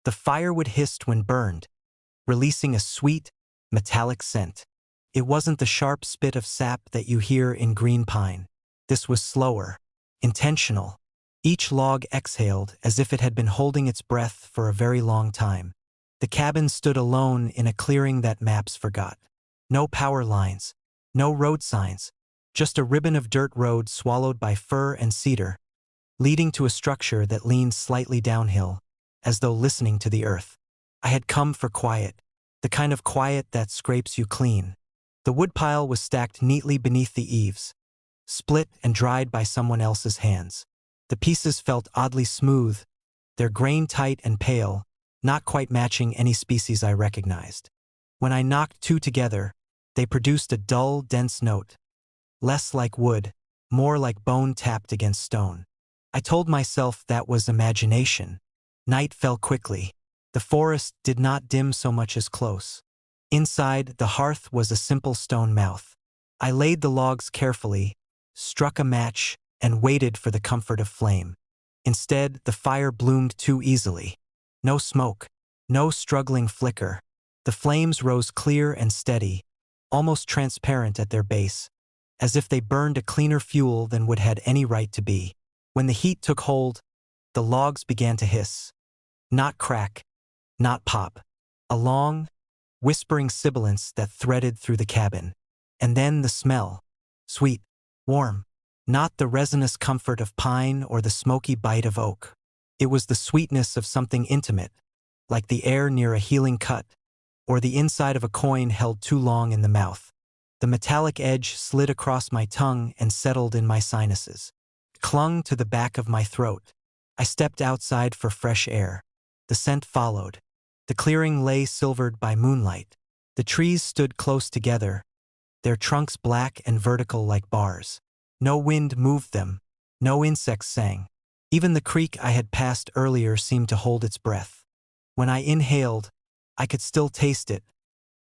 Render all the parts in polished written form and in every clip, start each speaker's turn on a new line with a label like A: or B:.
A: The firewood hissed when burned, releasing a sweet, metallic scent. It wasn't the sharp spit of sap that you hear in green pine. This was slower, intentional. Each log exhaled as if it had been holding its breath for a very long time. The cabin stood alone in a clearing that maps forgot. No power lines, no road signs, just a ribbon of dirt road swallowed by fir and cedar, leading to a structure that leaned slightly downhill, as though listening to the earth. I had come for quiet, the kind of quiet that scrapes you clean. The woodpile was stacked neatly beneath the eaves, split and dried by someone else's hands. The pieces felt oddly smooth, their grain tight and pale, not quite matching any species I recognized. When I knocked two together, they produced a dull, dense note, less like wood, more like bone tapped against stone. I told myself that was imagination. Night fell quickly. The forest did not dim so much as close. Inside, the hearth was a simple stone mouth. I laid the logs carefully, struck a match, and waited for the comfort of flame. Instead, the fire bloomed too easily. No smoke, no struggling flicker. The flames rose clear and steady, almost transparent at their base, as if they burned a cleaner fuel than wood had any right to be. When the heat took hold, the logs began to hiss. Not crack, not pop. A long, whispering sibilance that threaded through the cabin. And then the smell. Sweet, warm. Not the resinous comfort of pine or the smoky bite of oak. It was the sweetness of something intimate, like the air near a healing cut, or the inside of a coin held too long in the mouth. The metallic edge slid across my tongue and settled in my sinuses. Clung to the back of my throat. I stepped outside for fresh air. The scent followed. The clearing lay silvered by moonlight. The trees stood close together, their trunks black and vertical like bars. No wind moved them, no insects sang. Even the creek I had passed earlier seemed to hold its breath. When I inhaled, I could still taste it,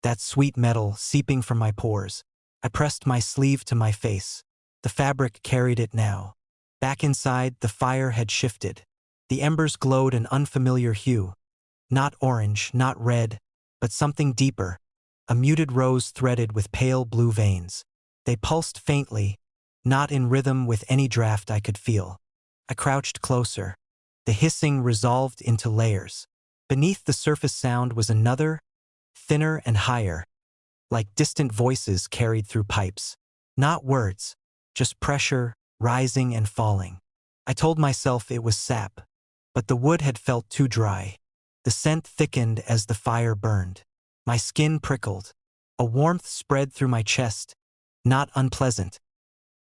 A: that sweet metal seeping from my pores. I pressed my sleeve to my face. The fabric carried it now. Back inside, the fire had shifted. The embers glowed an unfamiliar hue. Not orange, not red, but something deeper, a muted rose threaded with pale blue veins. They pulsed faintly, not in rhythm with any draft I could feel. I crouched closer. The hissing resolved into layers. Beneath the surface sound was another, thinner and higher, like distant voices carried through pipes. Not words, just pressure, rising and falling. I told myself it was sap, but the wood had felt too dry. The scent thickened as the fire burned. My skin prickled. A warmth spread through my chest, not unpleasant,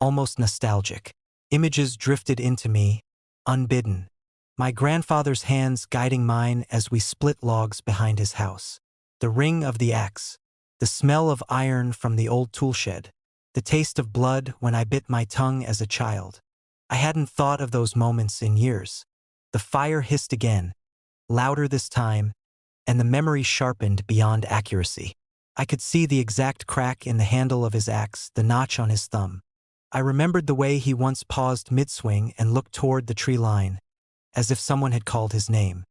A: almost nostalgic. Images drifted into me, unbidden. My grandfather's hands guiding mine as we split logs behind his house. The ring of the axe, the smell of iron from the old toolshed, the taste of blood when I bit my tongue as a child. I hadn't thought of those moments in years. The fire hissed again, louder this time, and the memory sharpened beyond accuracy. I could see the exact crack in the handle of his axe, the notch on his thumb. I remembered the way he once paused mid-swing and looked toward the tree line, as if someone had called his name.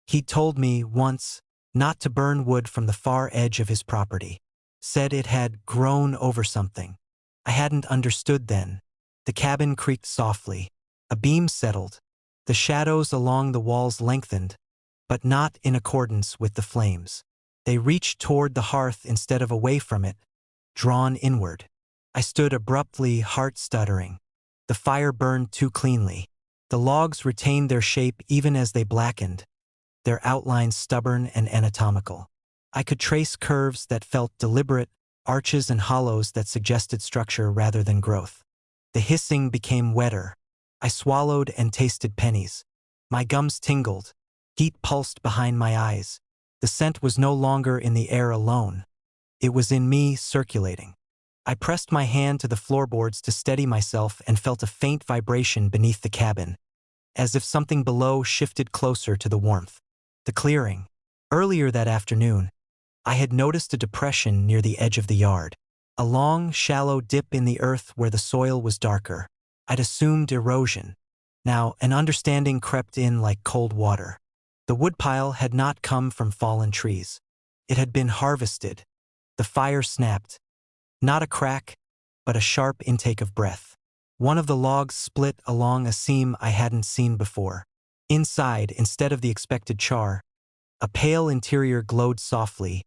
A: He'd told me once not to burn wood from the far edge of his property. Said it had grown over something. I hadn't understood then. The cabin creaked softly. A beam settled. The shadows along the walls lengthened, but not in accordance with the flames. They reached toward the hearth instead of away from it, drawn inward. I stood abruptly, heart stuttering. The fire burned too cleanly. The logs retained their shape even as they blackened, their outlines stubborn and anatomical. I could trace curves that felt deliberate, arches and hollows that suggested structure rather than growth. The hissing became wetter. I swallowed and tasted pennies. My gums tingled. Heat pulsed behind my eyes. The scent was no longer in the air alone. It was in me, circulating. I pressed my hand to the floorboards to steady myself and felt a faint vibration beneath the cabin, as if something below shifted closer to the warmth. The clearing. Earlier that afternoon, I had noticed a depression near the edge of the yard, a long, shallow dip in the earth where the soil was darker. I'd assumed erosion. Now, an understanding crept in like cold water. The woodpile had not come from fallen trees. It had been harvested. The fire snapped. Not a crack, but a sharp intake of breath. One of the logs split along a seam I hadn't seen before. Inside, instead of the expected char, a pale interior glowed softly,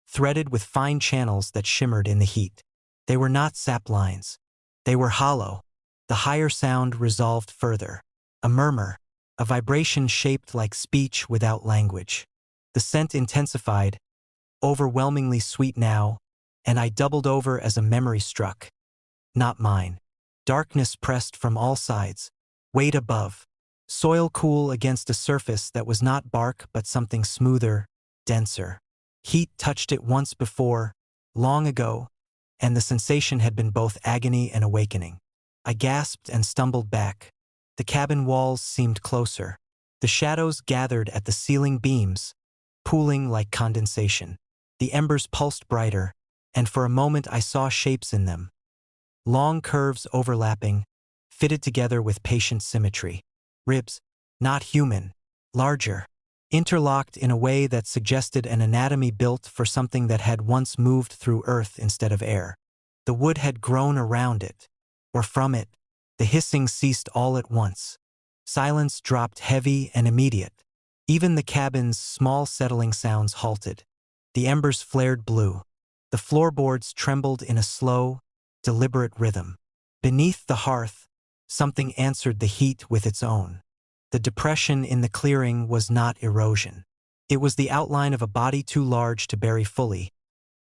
A: threaded with fine channels that shimmered in the heat. They were not sap lines. They were hollow. The higher sound resolved further. A murmur, a vibration shaped like speech without language. The scent intensified, overwhelmingly sweet now, and I doubled over as a memory struck. Not mine. Darkness pressed from all sides. Weight above. Soil cool against a surface that was not bark but something smoother, denser. Heat touched it once before, long ago, and the sensation had been both agony and awakening. I gasped and stumbled back. The cabin walls seemed closer. The shadows gathered at the ceiling beams, pooling like condensation. The embers pulsed brighter, and for a moment I saw shapes in them. Long curves overlapping, fitted together with patient symmetry. Ribs, not human, larger, interlocked in a way that suggested an anatomy built for something that had once moved through earth instead of air. The wood had grown around it, or from it. The hissing ceased all at once. Silence dropped heavy and immediate. Even the cabin's small settling sounds halted. The embers flared blue. The floorboards trembled in a slow, deliberate rhythm. Beneath the hearth, something answered the heat with its own. The depression in the clearing was not erosion. It was the outline of a body too large to bury fully,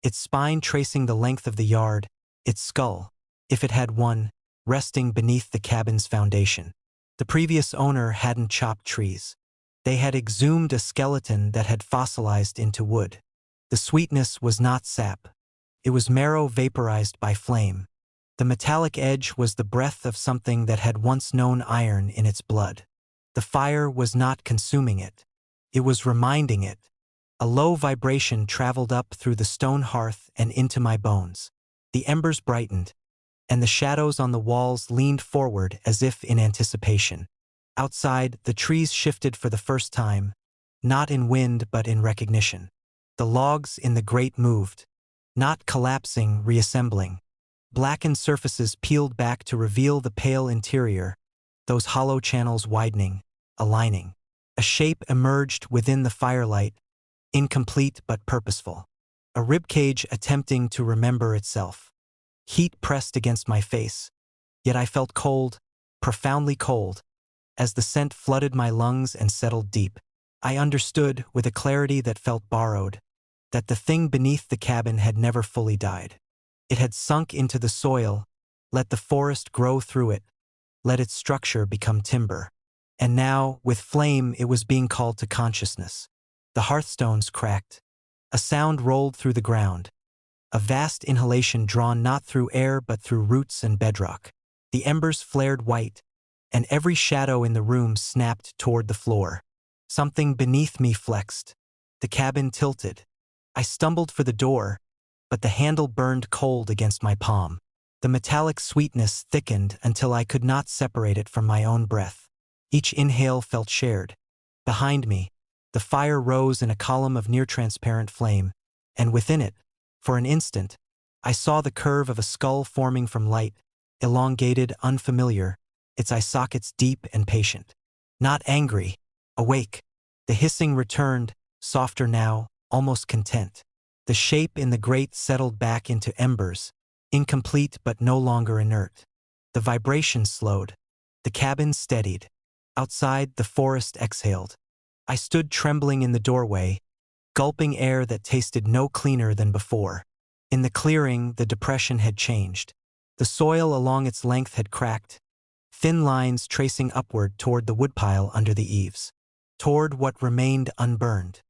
A: its spine tracing the length of the yard, its skull, if it had one, resting beneath the cabin's foundation. The previous owner hadn't chopped trees. They had exhumed a skeleton that had fossilized into wood. The sweetness was not sap. It was marrow vaporized by flame. The metallic edge was the breath of something that had once known iron in its blood. The fire was not consuming it. It was reminding it. A low vibration traveled up through the stone hearth and into my bones. The embers brightened, and the shadows on the walls leaned forward as if in anticipation. Outside, the trees shifted for the first time, not in wind but in recognition. The logs in the grate moved, not collapsing, reassembling. Blackened surfaces peeled back to reveal the pale interior, those hollow channels widening, aligning. A shape emerged within the firelight, incomplete but purposeful. A ribcage attempting to remember itself. Heat pressed against my face, yet I felt cold, profoundly cold, as the scent flooded my lungs and settled deep. I understood, with a clarity that felt borrowed, that the thing beneath the cabin had never fully died. It had sunk into the soil, let the forest grow through it, let its structure become timber. And now, with flame, it was being called to consciousness. The hearthstones cracked. A sound rolled through the ground. A vast inhalation drawn not through air but through roots and bedrock. The embers flared white, and every shadow in the room snapped toward the floor. Something beneath me flexed. The cabin tilted. I stumbled for the door, but the handle burned cold against my palm. The metallic sweetness thickened until I could not separate it from my own breath. Each inhale felt shared. Behind me, the fire rose in a column of near-transparent flame, and within it, for an instant, I saw the curve of a skull forming from light, elongated, unfamiliar, its eye sockets deep and patient. Not angry, awake. The hissing returned, softer now, almost content. The shape in the grate settled back into embers, incomplete but no longer inert. The vibration slowed. The cabin steadied. Outside, the forest exhaled. I stood trembling in the doorway, gulping air that tasted no cleaner than before. In the clearing, the depression had changed. The soil along its length had cracked, thin lines tracing upward toward the woodpile under the eaves, toward what remained unburned.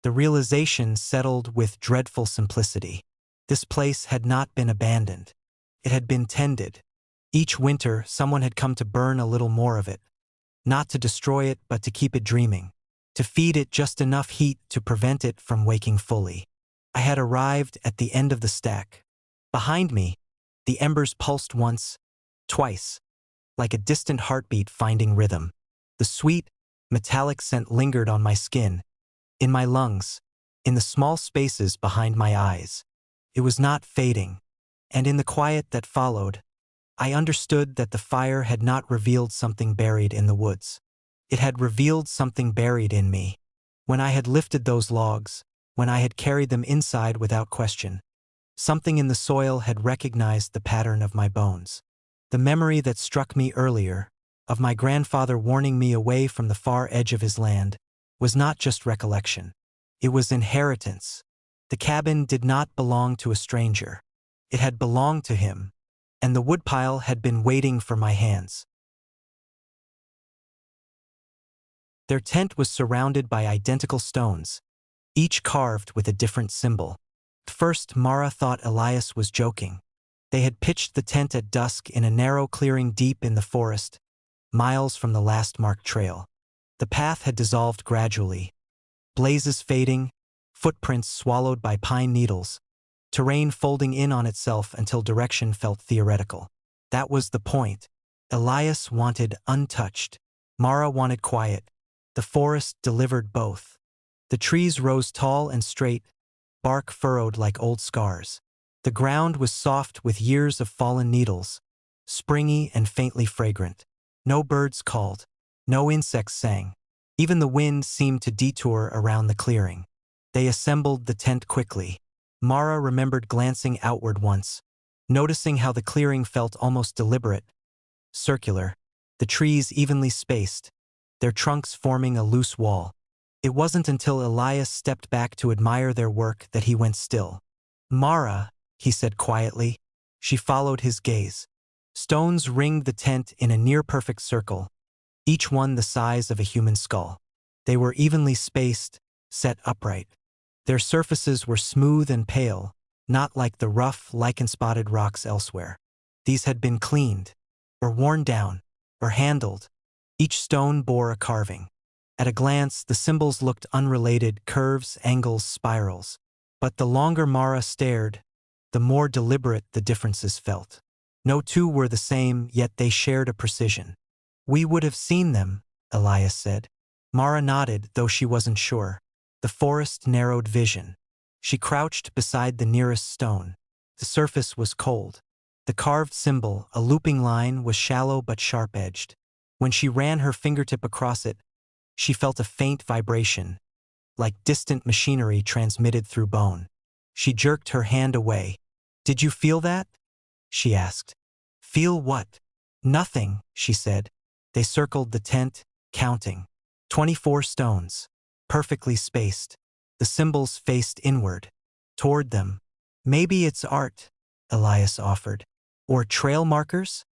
A: The realization settled with dreadful simplicity. This place had not been abandoned. It had been tended. Each winter, someone had come to burn a little more of it. Not to destroy it, but to keep it dreaming. To feed it just enough heat to prevent it from waking fully. I had arrived at the end of the stack. Behind me, the embers pulsed once, twice, like a distant heartbeat finding rhythm. The sweet, Metallic scent lingered on my skin, in my lungs, in the small spaces behind my eyes. It was not fading, and in the quiet that followed, I understood that the fire had not revealed something buried in the woods. It had revealed something buried in me. When I had lifted those logs, when I had carried them inside without question, something in the soil had recognized the pattern of my bones. The memory that struck me earlier, of my grandfather warning me away from the far edge of his land, was not just recollection. It was inheritance. The cabin did not belong to a stranger. It had belonged to him, and the woodpile had been waiting for my hands. Their tent was surrounded by identical stones, each carved with a different symbol. At first, Mara thought Elias was joking. They had pitched the tent at dusk in a narrow clearing deep in the forest, miles from the last marked trail. The path had dissolved gradually, blazes fading, footprints swallowed by pine needles, terrain folding in on itself until direction felt theoretical. That was the point. Elias wanted untouched. Mara wanted quiet. The forest delivered both. The trees rose tall and straight, bark furrowed like old scars. The ground was soft with years of fallen needles, springy and faintly fragrant. No birds called. No insects sang. Even the wind seemed to detour around the clearing. They assembled the tent quickly. Mara remembered glancing outward once, noticing how the clearing felt almost deliberate, circular, the trees evenly spaced, their trunks forming a loose wall. It wasn't until Elias stepped back to admire their work that he went still. "Mara," he said quietly. She followed his gaze. Stones ringed the tent in a near-perfect circle, each one the size of a human skull. They were evenly spaced, set upright. Their surfaces were smooth and pale, not like the rough, lichen-spotted rocks elsewhere. These had been cleaned, or worn down, or handled. Each stone bore a carving. At a glance, the symbols looked unrelated, curves, angles, spirals. But the longer Mara stared, the more deliberate the differences felt. No two were the same, yet they shared a precision. "We would have seen them," Elias said. Mara nodded, though she wasn't sure. The forest narrowed vision. She crouched beside the nearest stone. The surface was cold. The carved symbol, a looping line, was shallow but sharp-edged. When she ran her fingertip across it, she felt a faint vibration, like distant machinery transmitted through bone. She jerked her hand away. "Did you feel that?" she asked. "Feel what?" "Nothing," she said. They circled the tent, counting. 24 stones, perfectly spaced. The symbols faced inward, toward them. "Maybe it's art," Elias offered. "Or trail markers?"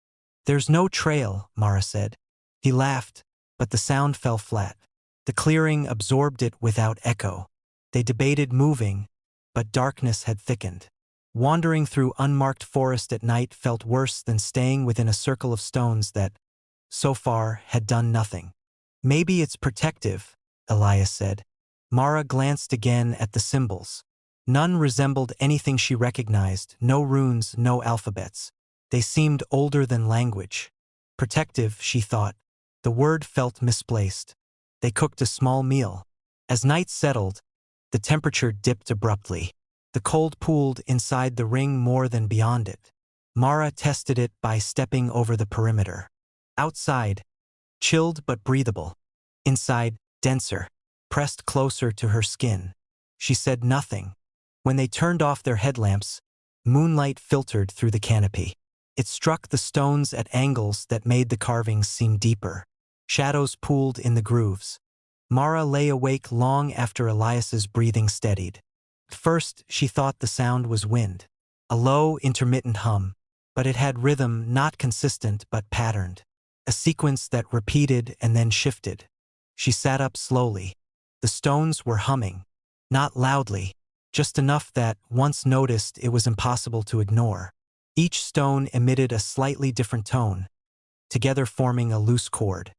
A: "There's no trail," Mara said. He laughed, but the sound fell flat. The clearing absorbed it without echo. They debated moving, but darkness had thickened. Wandering through unmarked forest at night felt worse than staying within a circle of stones that, so far, had done nothing. "Maybe it's protective," Elias said. Mara glanced again at the symbols. None resembled anything she recognized, no runes, no alphabets. They seemed older than language. Protective, she thought. The word felt misplaced. They cooked a small meal. As night settled, the temperature dipped abruptly. The cold pooled inside the ring more than beyond it. Mara tested it by stepping over the perimeter. Outside, chilled but breathable. Inside, denser, pressed closer to her skin. She said nothing. When they turned off their headlamps, moonlight filtered through the canopy. It struck the stones at angles that made the carvings seem deeper. Shadows pooled in the grooves. Mara lay awake long after Elias's breathing steadied. At first, she thought the sound was wind, a low, intermittent hum, but it had rhythm, not consistent but patterned, a sequence that repeated and then shifted. She sat up slowly. The stones were humming, not loudly, just enough that, once noticed, it was impossible to ignore. Each stone emitted a slightly different tone, together forming a loose chord.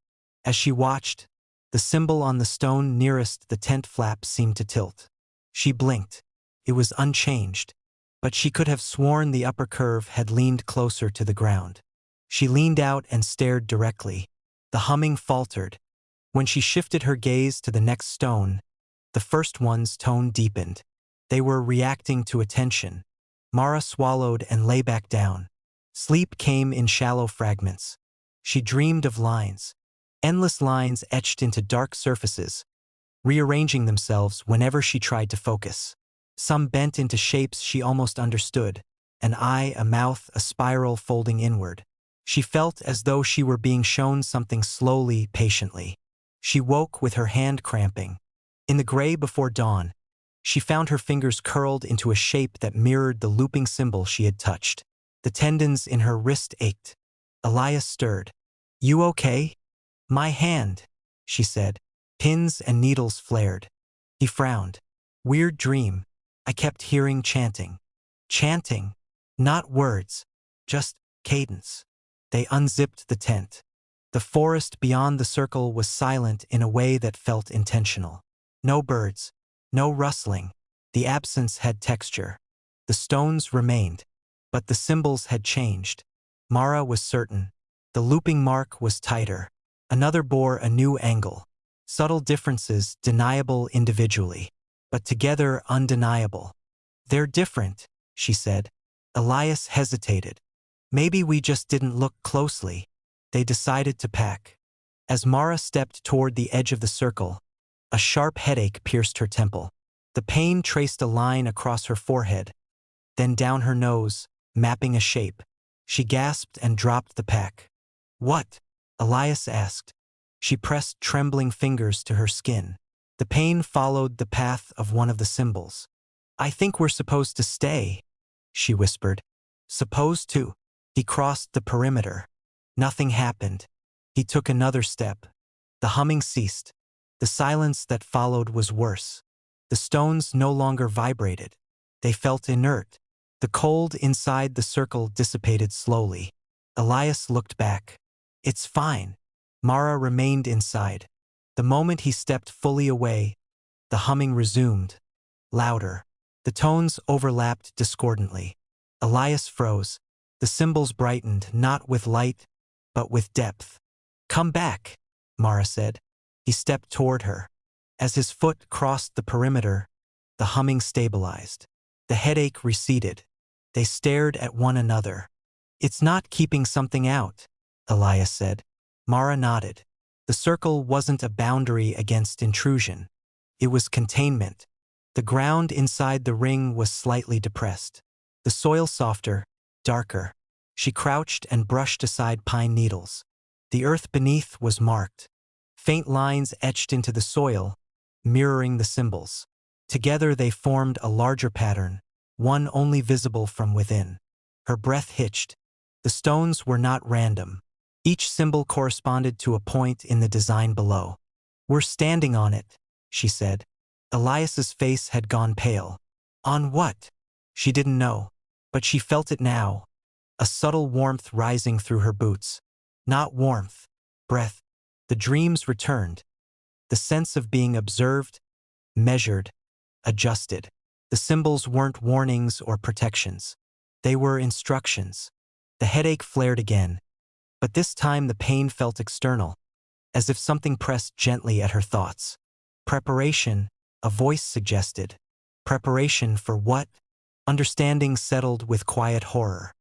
A: As she watched, the symbol on the stone nearest the tent flap seemed to tilt. She blinked. It was unchanged, but she could have sworn the upper curve had leaned closer to the ground. She leaned out and stared directly. The humming faltered, When she shifted her gaze to the next stone, the first one's tone deepened. They were reacting to attention. Mara swallowed and lay back down. Sleep came in shallow fragments. She dreamed of lines. Endless lines etched into dark surfaces, rearranging themselves whenever she tried to focus. Some bent into shapes she almost understood, an eye, a mouth, a spiral folding inward. She felt as though she were being shown something slowly, patiently. She woke with her hand cramping. In the gray before dawn, she found her fingers curled into a shape that mirrored the looping symbol she had touched. The tendons in her wrist ached. Elias stirred. "You okay?" "My hand," she said. Pins and needles flared. He frowned. "Weird dream. I kept hearing chanting." Chanting. Not words. Just cadence. They unzipped the tent. The forest beyond the circle was silent in a way that felt intentional. No birds. No rustling. The absence had texture. The stones remained. But the symbols had changed. Mara was certain. The looping mark was tighter. Another bore a new angle. Subtle differences deniable individually, but together undeniable. "They're different," she said. Elias hesitated. "Maybe we just didn't look closely." They decided to pack. As Mara stepped toward the edge of the circle, a sharp headache pierced her temple. The pain traced a line across her forehead, then down her nose, mapping a shape. She gasped and dropped the pack. "What?" Elias asked. She pressed trembling fingers to her skin. The pain followed the path of one of the symbols. "I think we're supposed to stay," she whispered. "Supposed to?" He crossed the perimeter. Nothing happened. He took another step. The humming ceased. The silence that followed was worse. The stones no longer vibrated. They felt inert. The cold inside the circle dissipated slowly. Elias looked back. "It's fine." Mara remained inside. The moment he stepped fully away, the humming resumed. Louder. The tones overlapped discordantly. Elias froze. The symbols brightened, not with light, but with depth. "Come back," Mara said. He stepped toward her. As his foot crossed the perimeter, the humming stabilized. The headache receded. They stared at one another. "It's not keeping something out," Elias said. Mara nodded. The circle wasn't a boundary against intrusion. It was containment. The ground inside the ring was slightly depressed. The soil softer, darker. She crouched and brushed aside pine needles. The earth beneath was marked. Faint lines etched into the soil, mirroring the symbols. Together they formed a larger pattern, one only visible from within. Her breath hitched. The stones were not random. Each symbol corresponded to a point in the design below. "We're standing on it," she said. Elias's face had gone pale. On what? She didn't know, but she felt it now. A subtle warmth rising through her boots. Not warmth, breath. The dreams returned. The sense of being observed, measured, adjusted. The symbols weren't warnings or protections. They were instructions. The headache flared again, but this time the pain felt external, as if something pressed gently at her thoughts. Preparation, a voice suggested. Preparation for what? Understanding settled with quiet horror.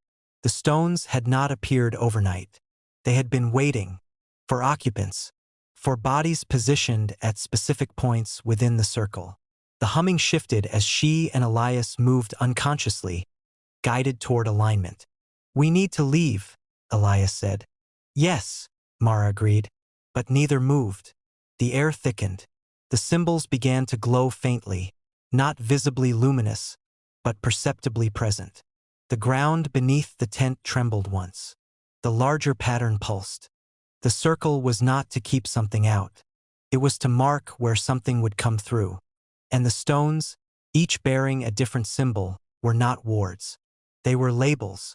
A: The stones had not appeared overnight. They had been waiting for occupants, for bodies positioned at specific points within the circle. The humming shifted as she and Elias moved unconsciously, guided toward alignment. "We need to leave," Elias said. "Yes," Mara agreed, but neither moved. The air thickened. The symbols began to glow faintly, not visibly luminous, but perceptibly present. The ground beneath the tent trembled once. The larger pattern pulsed. The circle was not to keep something out. It was to mark where something would come through. And the stones, each bearing a different symbol, were not wards. They were labels.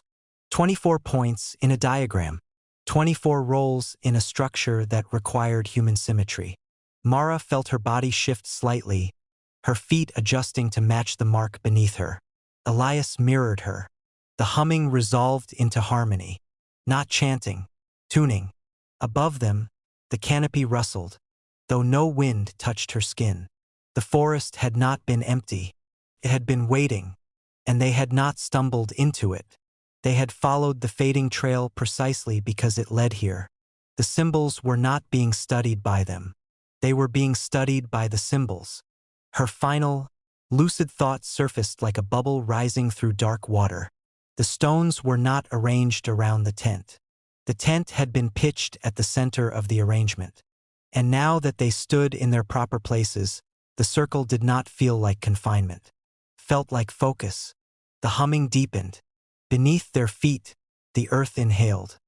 A: 24 points in a diagram. 24 roles in a structure that required human symmetry. Mara felt her body shift slightly, her feet adjusting to match the mark beneath her. Elias mirrored her. The humming resolved into harmony. Not chanting, tuning. Above them, the canopy rustled. though no wind touched her skin. The forest had not been empty. It had been waiting, and they had not stumbled into it. They had followed the fading trail precisely because it led here. The symbols were not being studied by them. They were being studied by the symbols. Her final, lucid thought surfaced like a bubble rising through dark water. The stones were not arranged around the tent. The tent had been pitched at the center of the arrangement. And now that they stood in their proper places, the circle did not feel like confinement. Felt like focus. The humming deepened. Beneath their feet, the earth inhaled.